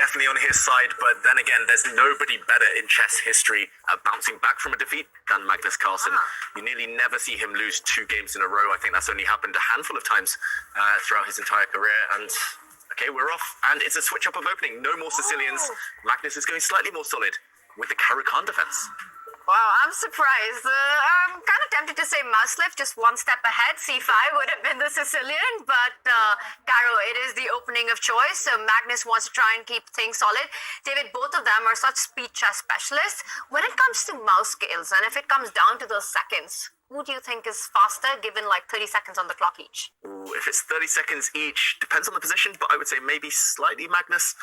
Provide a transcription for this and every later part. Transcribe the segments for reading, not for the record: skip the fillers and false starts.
definitely on his side, but then again, there's nobody better in chess history at bouncing back from a defeat than Magnus Carlsen. You nearly never see him lose 2 games in a row. I think that's only happened a handful of times throughout his entire career, and okay, we're off, and it's a switch up of opening. No more Sicilians. Magnus is going slightly more solid with the Khan defense. Wow, I'm surprised. I'm kind of tempted to say mouse left, just one step ahead. C5 would have been the Sicilian, but Caro, it is the opening of choice. So Magnus wants to try and keep things solid. David, both of them are such speed chess specialists. When it comes to mouse skills, and if it comes down to those seconds, who do you think is faster, given like 30 seconds on the clock each? Ooh, if it's 30 seconds each, depends on the position, but I would say maybe slightly Magnus,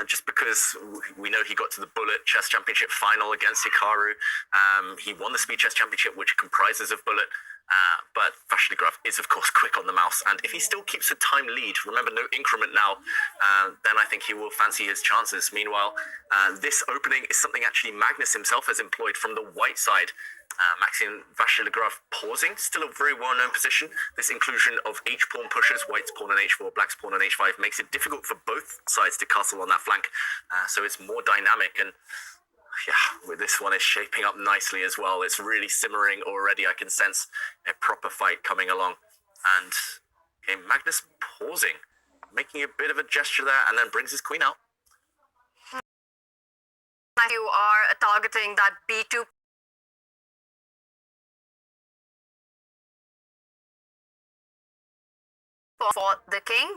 just because we know he got to the Bullet Chess Championship final against Hikaru. He won the Speed Chess Championship, which comprises of Bullet, but Vasiligraf is, of course, quick on the mouse, and if he still keeps a time lead, remember, no increment now, then I think he will fancy his chances. Meanwhile, this opening is something actually Magnus himself has employed from the white side. Maxim Vasiligraf pausing, still a very well-known position. This inclusion of H-pawn pushes, white's pawn on H4, black's pawn on H5, makes it difficult for both sides to castle on that flank, so it's more dynamic, and yeah, this one is shaping up nicely as well. It's really simmering already. I can sense a proper fight coming along, and okay, Magnus pausing, making a bit of a gesture there, and then brings his queen out. You are targeting that B2 for the king.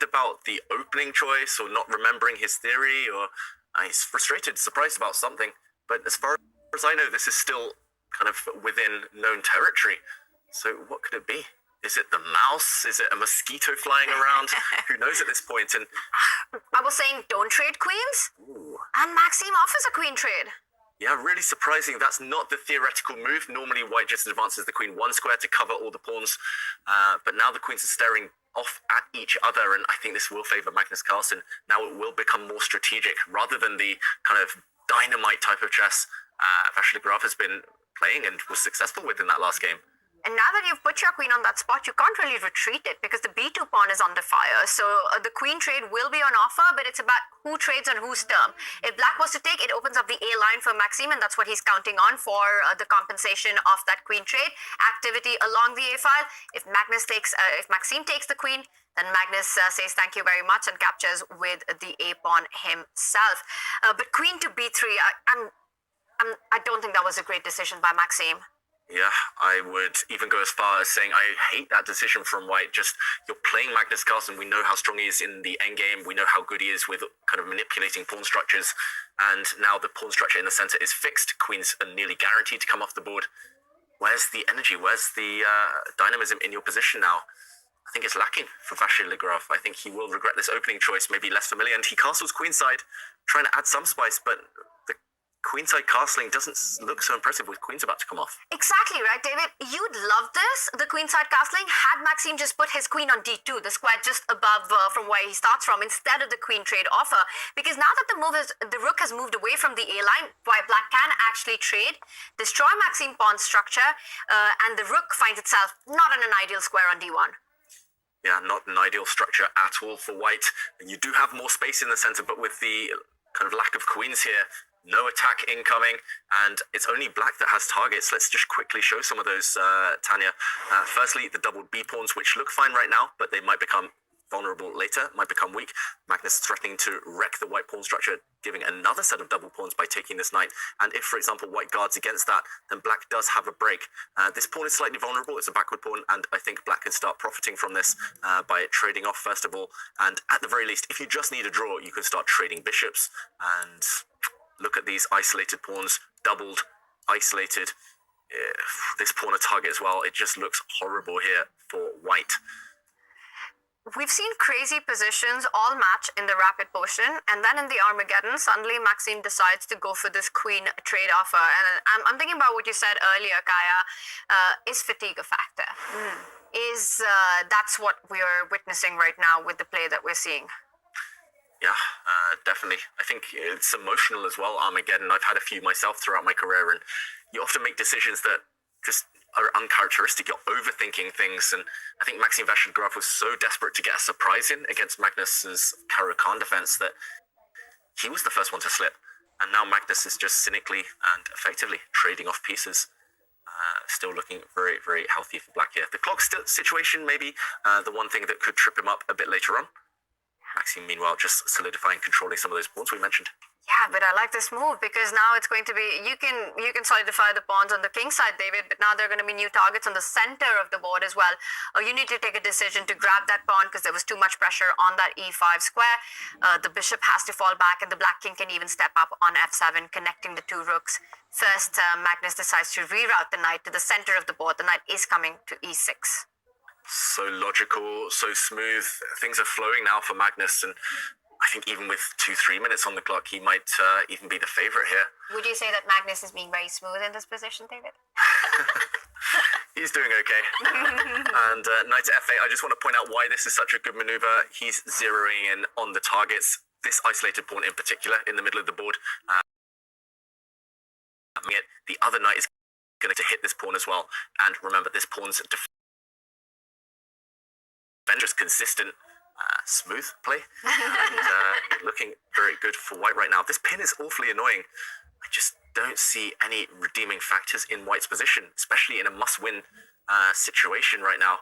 About the opening choice, or not remembering his theory, or he's frustrated, surprised about something. But as far as I know, this is still kind of within known territory. So what could it be? Is it the mouse? Is it a mosquito flying around? Who knows at this point? And I was saying don't trade queens. ooh. And Maxime offers a queen trade. Yeah, really surprising. That's not the theoretical move. Normally, white just advances the queen 1 square to cover all the pawns. But now the queens are staring off at each other, and I think this will favor Magnus Carlsen. Now it will become more strategic, rather than the kind of dynamite type of chess Vasiligraf has been playing and was successful with in that last game. And now that you've put your queen on that spot, you can't really retreat it because the B2 pawn is under fire. So the queen trade will be on offer, but it's about who trades on whose term. If black was to take, it opens up the A line for Maxime, and that's what he's counting on for the compensation of that queen trade. Activity along the A file. If Maxime takes the queen, then Magnus says thank you very much and captures with the A pawn himself. But queen to B3, I don't think that was a great decision by Maxime. Yeah, I would even go as far as saying I hate that decision from white. Just, you're playing Magnus Carlsen. We know how strong he is in the endgame. We know how good he is with kind of manipulating pawn structures. And now the pawn structure in the center is fixed. Queens are nearly guaranteed to come off the board. Where's the energy? Where's the dynamism in your position now? I think it's lacking for Vasiligraf. I think he will regret this opening choice, maybe less familiar. And he castles queenside, trying to add some spice, but the queenside castling doesn't look so impressive with queens about to come off. Exactly, right, David? You'd love this, the queenside castling, had Maxime just put his queen on D2, the square just above from where he starts from, instead of the queen trade offer. Because now that the rook has moved away from the A line, while black can actually trade, destroy Maxime pawn structure, and the rook finds itself not in an ideal square on D1. Yeah, not an ideal structure at all for white. You do have more space in the center, but with the kind of lack of queens here, no attack incoming, and it's only black that has targets. Let's just quickly show some of those, Tanya. Firstly, the doubled B pawns, which look fine right now, but they might become vulnerable later, might become weak. Magnus threatening to wreck the white pawn structure, giving another set of double pawns by taking this knight. And if, for example, white guards against that, then black does have a break. This pawn is slightly vulnerable. It's a backward pawn, and I think black can start profiting from this by trading off, first of all. And at the very least, if you just need a draw, you can start trading bishops. And look at these isolated pawns, doubled, isolated. This pawn a target as well. It just looks horrible here for white. We've seen crazy positions all match in the rapid potion, and then in the Armageddon, suddenly Maxime decides to go for this queen trade offer. And I'm thinking about what you said earlier, Kaya. Is fatigue a factor? That's what we're witnessing right now with the play that we're seeing? Yeah, definitely. I think it's emotional as well, Armageddon. I've had a few myself throughout my career, and you often make decisions that just are uncharacteristic. You're overthinking things, and I think Maxim Vachier-Lagrave was so desperate to get a surprise in against Magnus's Caro-Kann defense that he was the first one to slip, and now Magnus is just cynically and effectively trading off pieces. Still looking very, very healthy for Black here. The clock situation maybe the one thing that could trip him up a bit later on. Maxim, meanwhile, just solidifying, controlling some of those pawns we mentioned. Yeah, but I like this move because now it's going to be, you can solidify the pawns on the king side, David, but now there are going to be new targets on the center of the board as well. You need to take a decision to grab that pawn because there was too much pressure on that e5 square. The bishop has to fall back, and the black king can even step up on f7, connecting the two rooks. First, Magnus decides to reroute the knight to the center of the board. The knight is coming to e6. So logical, so smooth. Things are flowing now for Magnus, and I think even with 2-3 minutes on the clock, he might even be the favorite here. Would you say that Magnus is being very smooth in this position, David? He's doing okay. And knight to f8, I just want to point out why this is such a good maneuver. He's zeroing in on the targets, this isolated pawn in particular, in the middle of the board. The other knight is going to hit this pawn as well. And remember, this pawn's just consistent, smooth play. And looking very good for white right now. This pin is awfully annoying. I just don't see any redeeming factors in white's position, especially in a must-win situation right now.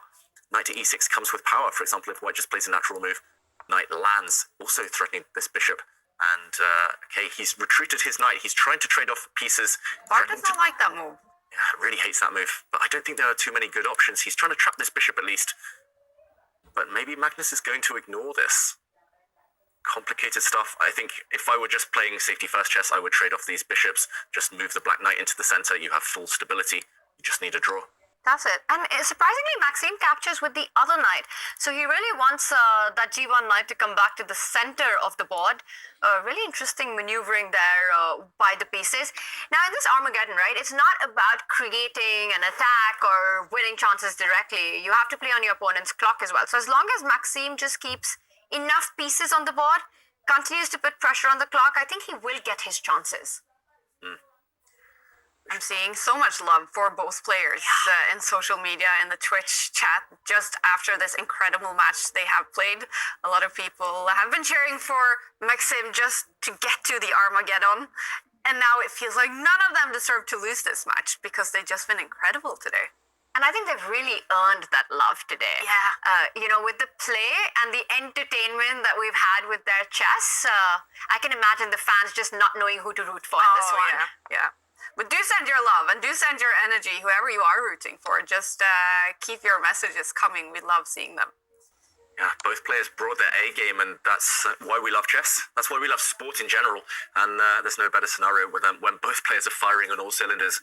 Knight to e6 comes with power. For example, if white just plays a natural move, knight lands, also threatening this bishop. And, okay, he's retreated his knight. He's trying to trade off pieces. Bart does not like that move. Yeah, really hates that move. But I don't think there are too many good options. He's trying to trap this bishop at least. But maybe Magnus is going to ignore this. Complicated stuff. I think if I were just playing safety first chess, I would trade off these bishops, just move the black knight into the center. You have full stability. You just need a draw. That's it. And surprisingly, Maxim captures with the other knight. So he really wants that g1 knight to come back to the center of the board. Really interesting maneuvering there by the pieces. Now, in this Armageddon, right, it's not about creating an attack or winning chances directly. You have to play on your opponent's clock as well. So as long as Maxim just keeps enough pieces on the board, continues to put pressure on the clock, I think he will get his chances. I'm seeing so much love for both players in social media and the Twitch chat just after this incredible match they have played. A lot of people have been cheering for Maxim just to get to the Armageddon. And now it feels like none of them deserve to lose this match because they've just been incredible today. And I think they've really earned that love today. Yeah. With the play and the entertainment that we've had with their chess, I can imagine the fans just not knowing who to root for in this one. Yeah. But do send your love and do send your energy, whoever you are rooting for. Just keep your messages coming. We love seeing them. Yeah, both players brought their A game, and that's why we love chess. That's why we love sport in general. And there's no better scenario when both players are firing on all cylinders.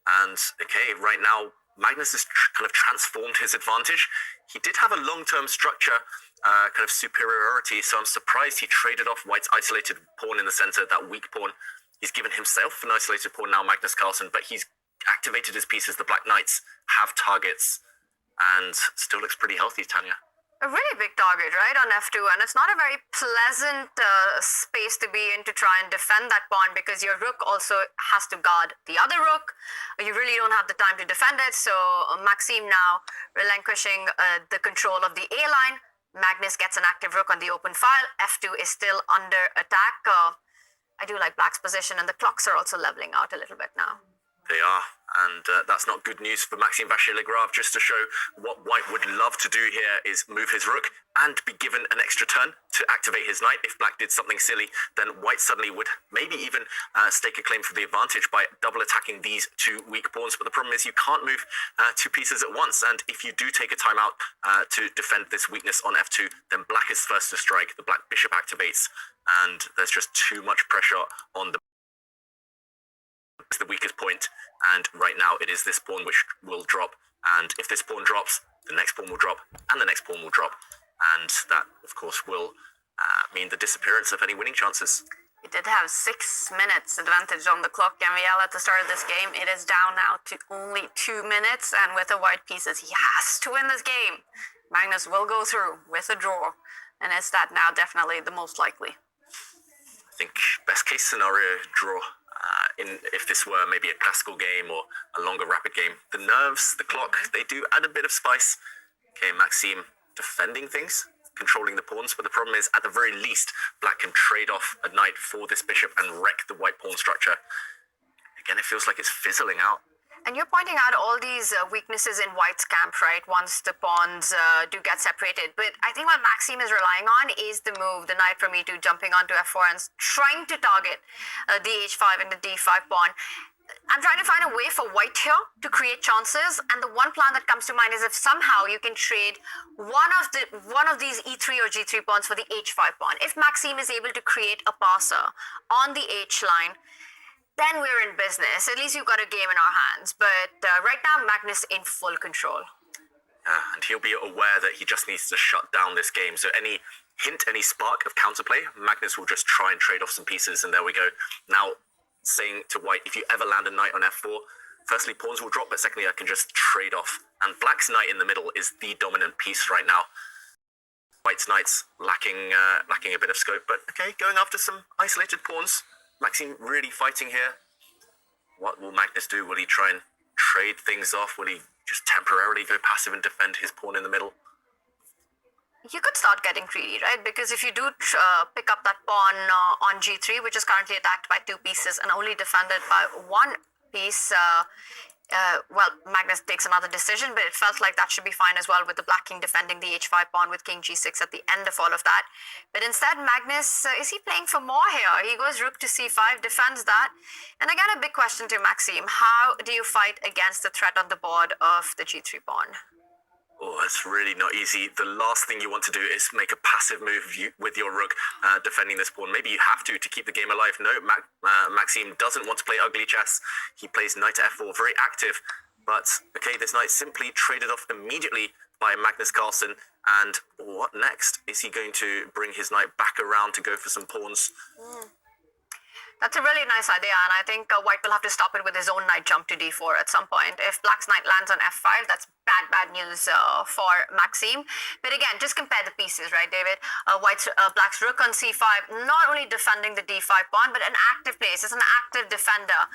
And okay, right now, Magnus has kind of transformed his advantage. He did have a long-term structure, kind of superiority, so I'm surprised he traded off white's isolated pawn in the center, that weak pawn. He's given himself an isolated pawn now, Magnus Carlsen, but he's activated his pieces. The black knights have targets, and still looks pretty healthy, Tanya. A really big target, right, on f2, and it's not a very pleasant space to be in to try and defend that pawn because your rook also has to guard the other rook. You really don't have the time to defend it, so Maxim now relinquishing the control of the A line. Magnus gets an active rook on the open file. f2 is still under attack. I do like black's position, and the clocks are also leveling out a little bit now. They are, and that's not good news for Maxim Vachier-Lagrave. Just to show what white would love to do here is move his rook and be given an extra turn to activate his knight. If black did something silly, then white suddenly would maybe even stake a claim for the advantage by double attacking these two weak pawns. But the problem is you can't move two pieces at once, and if you do take a time out to defend this weakness on f2, then black is first to strike. The black bishop activates, and there's just too much pressure on the weakest point, and right now it is this pawn which will drop, and if this pawn drops, the next pawn will drop, and the next pawn will drop, and that of course will mean the disappearance of any winning chances. He did have 6 minutes advantage on the clock, MVL, at the start of this game. It is down now to only 2 minutes, and with the white pieces, he has to win this game. Magnus will go through with a draw, and is that now definitely the most likely? I think best case scenario, draw. If this were maybe a classical game or a longer rapid game, the nerves, the clock, they do add a bit of spice. Okay, Maxime defending things, controlling the pawns, but the problem is, at the very least, black can trade off a knight for this bishop and wreck the white pawn structure. Again, it feels like it's fizzling out. And you're pointing out all these weaknesses in white's camp, right? Once the pawns do get separated. But I think what Maxime is relying on is the move, the knight from e2 jumping onto f4 and trying to target the h5 and the d5 pawn. I'm trying to find a way for white here to create chances, and the one plan that comes to mind is if somehow you can trade one of these e3 or g3 pawns for the h5 pawn. If Maxime is able to create a passer on the h line, then we're in business. At least you've got a game in our hands. But right now, Magnus in full control. And he'll be aware that he just needs to shut down this game. So any hint, any spark of counterplay, Magnus will just try and trade off some pieces, and there we go. Now, saying to white, if you ever land a knight on f4, firstly, pawns will drop, but secondly, I can just trade off. And black's knight in the middle is the dominant piece right now. White's knight's lacking a bit of scope, but okay, going after some isolated pawns. Maxime really fighting here. What will Magnus do? Will he try and trade things off? Will he just temporarily go passive and defend his pawn in the middle? You could start getting greedy, right? Because if you do pick up that pawn on g3, which is currently attacked by two pieces and only defended by one piece, well, Magnus takes another decision, but it felt like that should be fine as well, with the black king defending the h5 pawn with king g6 at the end of all of that. But instead, Magnus, is he playing for more here? He goes rook to c5, defends that. And again, a big question to Maxime. How do you fight against the threat on the board of the g3 pawn? Oh, it's really not easy. The last thing you want to do is make a passive move with your rook defending this pawn. Maybe you have to keep the game alive. No, Maxime doesn't want to play ugly chess. He plays knight to f4, very active. But, okay, this knight simply traded off immediately by Magnus Carlsen. And what next? Is he going to bring his knight back around to go for some pawns? That's a really nice idea, and I think white will have to stop it with his own knight jump to d4 at some point. If black's knight lands on f5, that's bad news for Maxime. But again, just compare the pieces, right, David? Black's rook on c5, not only defending the d5 pawn, but an active place. It's an active defender.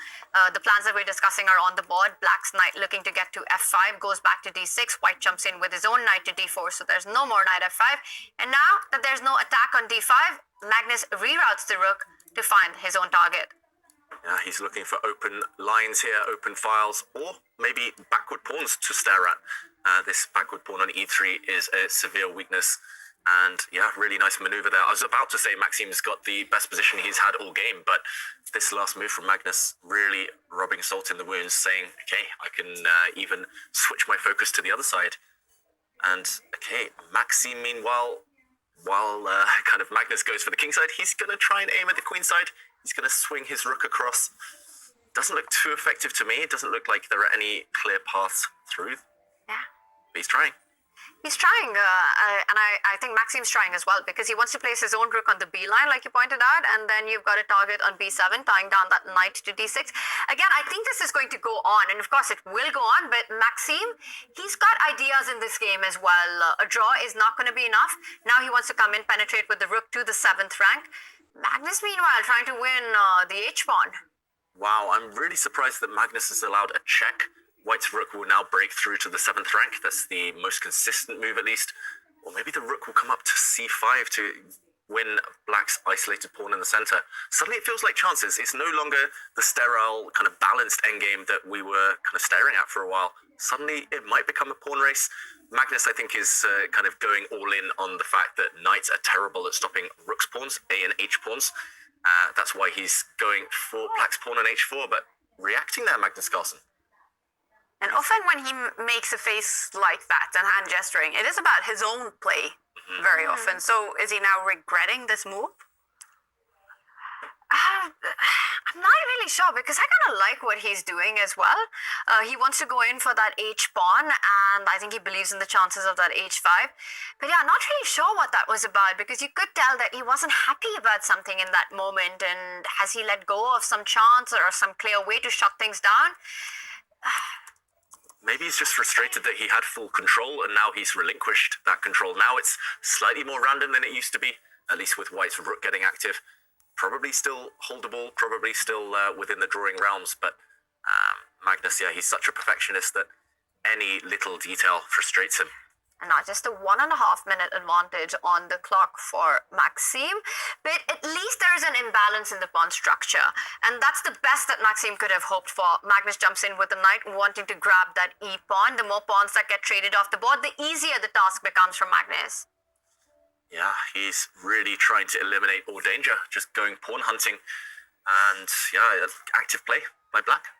The plans that we're discussing are on the board. Black's knight looking to get to f5, goes back to d6. White jumps in with his own knight to d4, so there's no more knight f5. And now that there's no attack on d5, Magnus reroutes the rook to find his own target. Yeah, he's looking for open lines here, open files, or maybe backward pawns to stare at. This backward pawn on e3 is a severe weakness. And yeah, really nice maneuver there. I was about to say Maxime's got the best position he's had all game, but this last move from Magnus really rubbing salt in the wounds, saying, okay, I can even switch my focus to the other side. And okay, Maxime, meanwhile, while kind of Magnus goes for the king side, he's going to try and aim at the queen side. He's going to swing his rook across. Doesn't look too effective to me. It doesn't look like there are any clear paths through. Yeah. But he's trying. He's trying, and I think Maxime's trying as well, because he wants to place his own rook on the b line, like you pointed out, and then you've got a target on b7, tying down that knight to d6. Again, I think this is going to go on, and of course it will go on, but Maxime, he's got ideas in this game as well. A draw is not going to be enough. Now he wants to come in, penetrate with the rook to the 7th rank. Magnus, meanwhile, trying to win the h-pawn. Wow, I'm really surprised that Magnus has allowed a check. White's rook will now break through to the 7th rank. That's the most consistent move, at least. Or maybe the rook will come up to c5 to win black's isolated pawn in the center. Suddenly it feels like chances. It's no longer the sterile, kind of balanced endgame that we were kind of staring at for a while. Suddenly it might become a pawn race. Magnus, I think, is kind of going all in on the fact that knights are terrible at stopping rook's pawns, a and h pawns. That's why he's going for black's pawn on h4, but reacting there, Magnus Carlsen. And often when he makes a face like that and hand gesturing, it is about his own play very often. So is he now regretting this move? I'm not really sure, because I kind of like what he's doing as well. He wants to go in for that h-pawn, and I think he believes in the chances of that h5. But yeah, not really sure what that was about, because you could tell that he wasn't happy about something in that moment. And has he let go of some chance or some clear way to shut things down? Maybe he's just frustrated that he had full control and now he's relinquished that control. Now it's slightly more random than it used to be, at least with white's rook getting active. probably still holdable, probably still within the drawing realms, but Magnus, yeah, he's such a perfectionist that any little detail frustrates him. And not just a 1.5-minute advantage on the clock for Maxime, but at least there is an imbalance in the pawn structure. And that's the best that Maxime could have hoped for. Magnus jumps in with the knight, wanting to grab that e-pawn. The more pawns that get traded off the board, the easier the task becomes for Magnus. Yeah, he's really trying to eliminate all danger, just going pawn hunting. And yeah, active play by Black.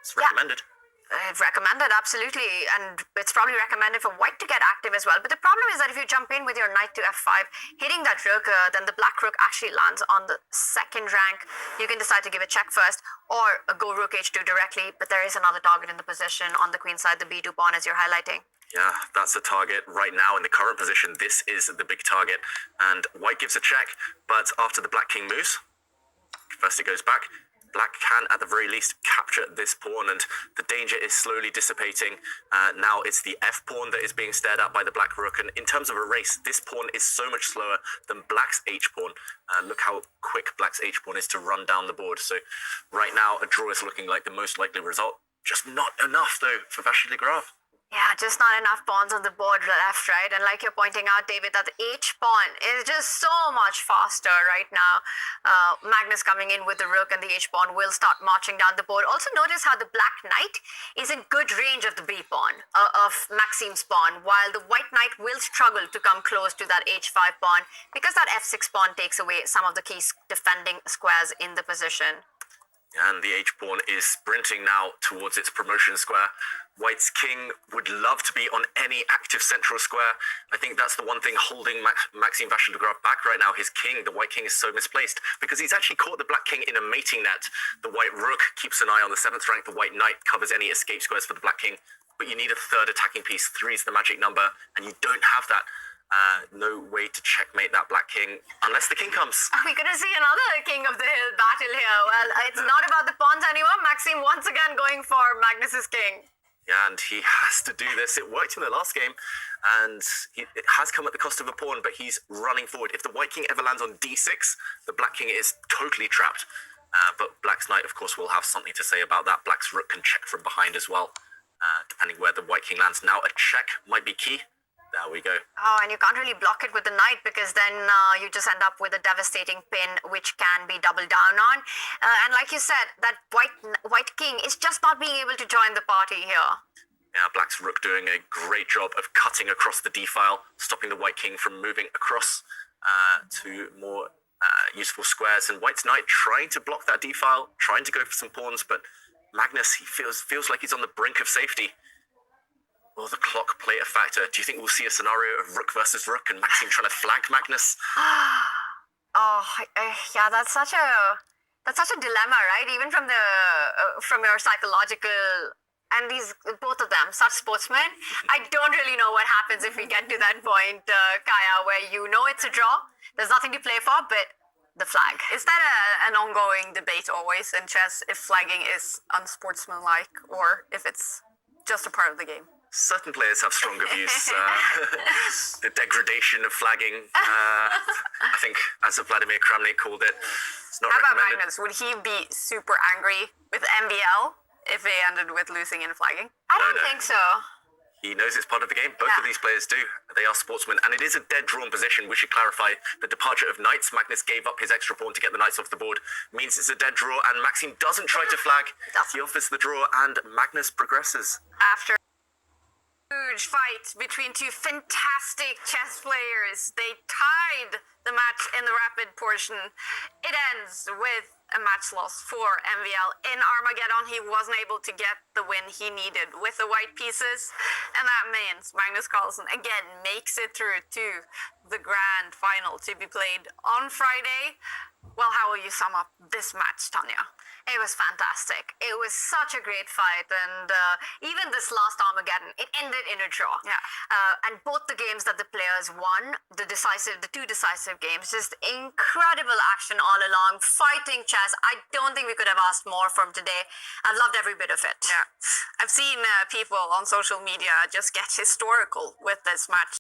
It's recommended. Recommended, absolutely, and it's probably recommended for white to get active as well. But the problem is that if you jump in with your knight to f5, hitting that rook, then the black rook actually lands on the second rank. You can decide to give a check first or go rook h2 directly, but there is another target in the position on the queen side, the b2 pawn, as you're highlighting. Yeah, that's a target right now in the current position. This is the big target, and white gives a check, but after the black king moves, first it goes back. Black can, at the very least, capture this pawn, and the danger is slowly dissipating. Now it's the f-pawn that is being stared at by the black rook, and in terms of a race, this pawn is so much slower than black's h-pawn. Look how quick black's h-pawn is to run down the board. So right now, a draw is looking like the most likely result. Just not enough, though, for Vasily Graf. Yeah, just not enough pawns on the board left, right? And like you're pointing out, David, that the h-pawn is just so much faster right now. Magnus coming in with the rook and the h-pawn will start marching down the board. Also notice how the black knight is in good range of the b-pawn, of Maxime's pawn, while the white knight will struggle to come close to that h5 pawn because that f6 pawn takes away some of the key defending squares in the position. And the h-pawn is sprinting now towards its promotion square. White's king would love to be on any active central square. I think that's the one thing holding Maxime Vasily-Graf back right now. His king, the white king, is so misplaced because he's actually caught the black king in a mating net. The white rook keeps an eye on the 7th rank. The white knight covers any escape squares for the black king. But you need a third attacking piece. 3 is the magic number, and you don't have that. No way to checkmate that black king unless the king comes. Are we gonna see another king of the hill battle here? Well, it's not about the pawns anymore. Maxime once again going for Magnus's king. Yeah, and he has to do this. It worked in the last game, and it has come at the cost of a pawn, but he's running forward. If the white king ever lands on d6, the black king is totally trapped. But black's knight, of course, will have something to say about that. Black's rook can check from behind as well, depending where the white king lands. Now a check might be key. There we go. Oh, and you can't really block it with the knight because then you just end up with a devastating pin, which can be doubled down on. And like you said, that white king is just not being able to join the party here. Yeah, black's rook doing a great job of cutting across the d-file, stopping the white king from moving across to more useful squares. And white's knight trying to block that d-file, trying to go for some pawns, but Magnus, he feels like he's on the brink of safety. Will the clock play a factor? Do you think we'll see a scenario of rook versus rook and Maxime trying to flag Magnus? Yeah, that's such a dilemma, right? Even from your psychological, and both of them, such sportsmen. I don't really know what happens if we get to that point, Kaya, where you know it's a draw. There's nothing to play for, but the flag. Is that an ongoing debate always in chess, if flagging is unsportsmanlike or if it's just a part of the game? Certain players have stronger views. The degradation of flagging, I think, as Vladimir Kramnik called it, it's not How about recommended. Magnus? Would he be super angry with MBL if they ended with losing in flagging? I don't No. think so. He knows it's part of the game. Both of these players do. They are sportsmen. And it is a dead drawn position. We should clarify the departure of knights. Magnus gave up his extra pawn to get the knights off the board. Means it's a dead draw. And Maxime doesn't try to flag. He offers the draw and Magnus progresses. After huge fight between two fantastic chess players, they tied the match in the rapid portion. It ends with a match loss for MVL. In Armageddon, he wasn't able to get the win he needed with the white pieces, and that means Magnus Carlsen again makes it through to the grand final to be played on Friday. Well, how will you sum up this match, Tanya? It was fantastic. It was such a great fight, and even this last Armageddon, it ended in a draw. Yeah. And both the games that the players won, the two decisive games, just incredible action all along, fighting chess. I don't think we could have asked more from today. I've loved every bit of it. Yeah, I've seen people on social media just get historical with this match.